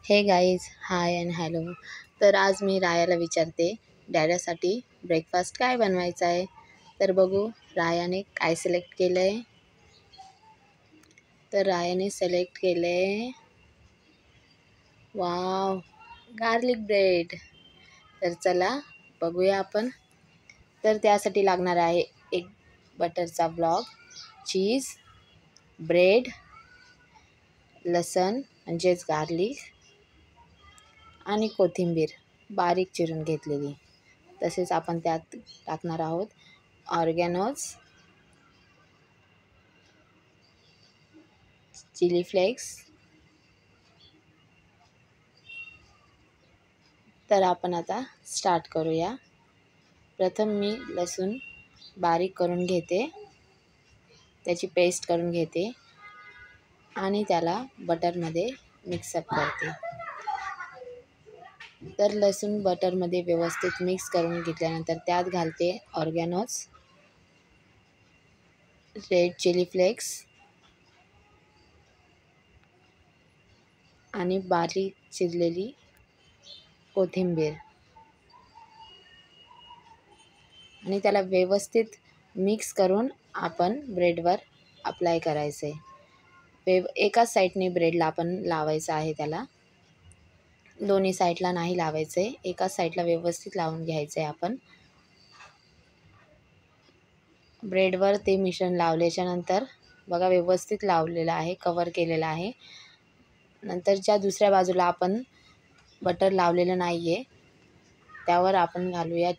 हे guys, high and hello. तर आज मी रायाला विचारते डॅडासाठी ब्रेकफास्ट काय बनवायचा आहे. तर बघू रायाने काय सिलेक्ट केलं आहे. तर रायाने सिलेक्ट केलं आहे वाव, गार्लिक ब्रेड. तर चला बघूया आपण. तर त्यासाठी लागणार आहे एक बटरचा ब्लॉक, चीज, ब्रेड, लसण म्हणजेच गार्लिक आणि कोथिंबीर बारीक चिरून घेतलेली. तसेच आपण त्यात टाकणार आहोत ऑर्गॅनोज, चिली फ्लेक्स. तर आपण आता स्टार्ट करूया. प्रथम मी लसूण बारीक करून घेते, त्याची पेस्ट करून घेते आणि त्याला बटरमध्ये मिक्सअप करते. तर लसूण बटरमध्ये व्यवस्थित मिक्स करून घेतल्यानंतर त्यात घालते ऑर्गॅनोज, रेड चिली फ्लेक्स आणि बारीक चिरलेली कोथिंबीर आणि त्याला व्यवस्थित मिक्स करून आपण ब्रेडवर अप्लाय करायचे. एकाच साईडने ब्रेडला आपण लावायचं आहे, त्याला दोन्ही साईडला नाही लावायचं आहे, एकाच साईडला व्यवस्थित लावून घ्यायचं आहे. आपण ब्रेडवर ते मिश्रण लावल्याच्या नंतर बघा व्यवस्थित लावलेलं आहे, कवर केलेलं आहे. नंतर ज्या दुसऱ्या बाजूला आपण बटर लावलेलं नाही आहे त्यावर आपण घालूया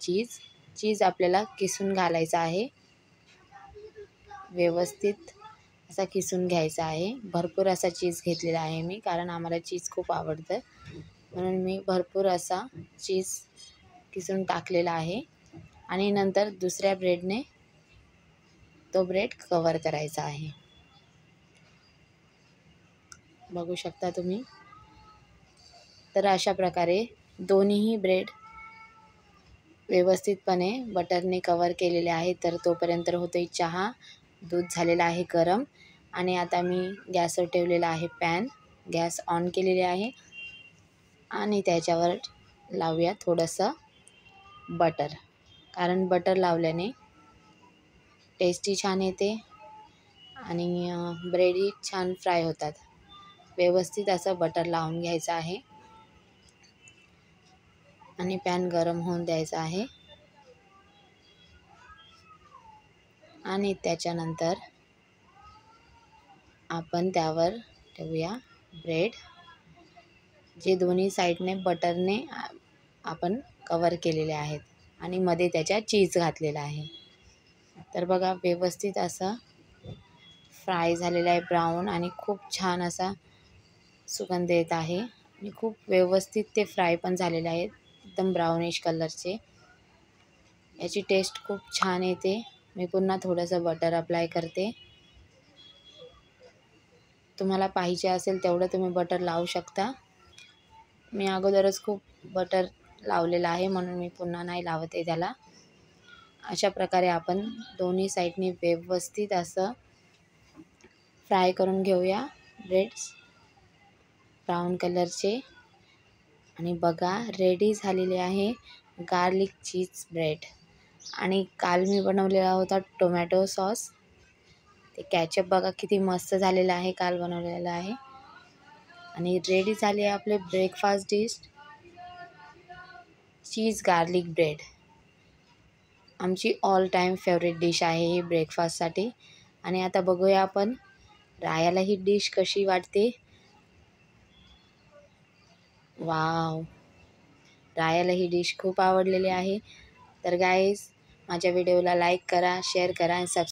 चीज आपल्याला किसून घालायचा आहे, व्यवस्थित असा किसून घ्यायचा आहे. भरपूर असा चीज घेतलेला आहे मी, कारण आम्हाला चीज खूप आवडतं म्हणून मी भरपूर असा चीज किसून टाकलेला आहे. आणि नंतर दुसऱ्या ब्रेडने तो ब्रेड कवर करायचा आहे. बघू शकता तुम्ही. तर अशा प्रकारे दोन्हीही ब्रेड व्यवस्थितपणे बटरने कवर केलेले आहे. तर तोपर्यंत होतोय चहा. दूध झालेला आहे गरम आणि आता मी गॅसवर ठेवलेला आहे पॅन. गॅस ऑन केलेले आहे आणि त्याच्यावर लावूया थोडंसं बटर, कारण बटर लावल्याने टेस्टी छान येते आणि ब्रेडही छान फ्राय होतात. व्यवस्थित असं बटर लावून घ्यायचं आहे आणि पॅन गरम होऊन द्यायचा आहे. आणि त्याच्यानंतर आपण त्यावर ठेवूया ब्रेड, जे दोन्ही साईडने बटरने आपण कवर केलेले आहेत आणि मध्ये त्याच्या चीज घातलेला आहे. तर बघा व्यवस्थित असं फ्राय झालेला आहे, ब्राऊन, आणि खूप छान असा सुगंध येत आहे आणि खूप व्यवस्थित ते फ्राय पण झालेले आहेत, एकदम ब्राउनिश कलरचे. याची टेस्ट खूप छान येते. मी पुन्हा थोडंसं बटर अप्लाय करते. तुम्हाला पाहिजे असेल तेवढं तुम्ही बटर लावू शकता. मी अगोदरच खूप बटर लावलेलं आहे म्हणून मी पुन्हा नाही लावत आहे त्याला. अशा प्रकारे आपण दोन्ही साईडनी व्यवस्थित असं फ्राय करून घेऊया ब्रेड्स ब्राऊन कलरचे. आणि बघा रेडी झालेले आहे गार्लिक चीज ब्रेड. आणि काल मी बनवलेला होता टोमॅटो सॉस, ते कॅचअप बघा किती मस्त झालेलं आहे, काल बनवलेलं आहे. आणि रेडी झाली आहे आपले breakfast dish, cheese garlic bread. आमची ऑल टाईम फेवरेट डिश आहे ही ब्रेकफास्टसाठी. आणि आता बघूया आपण रायाला ही डिश कशी वाटते. वाव, रायाला ही डिश खूप आवडलेली आहे. तर गाईज, माझ्या व्हिडिओला लाईक करा, शेअर करा आणि सबस्क्राईब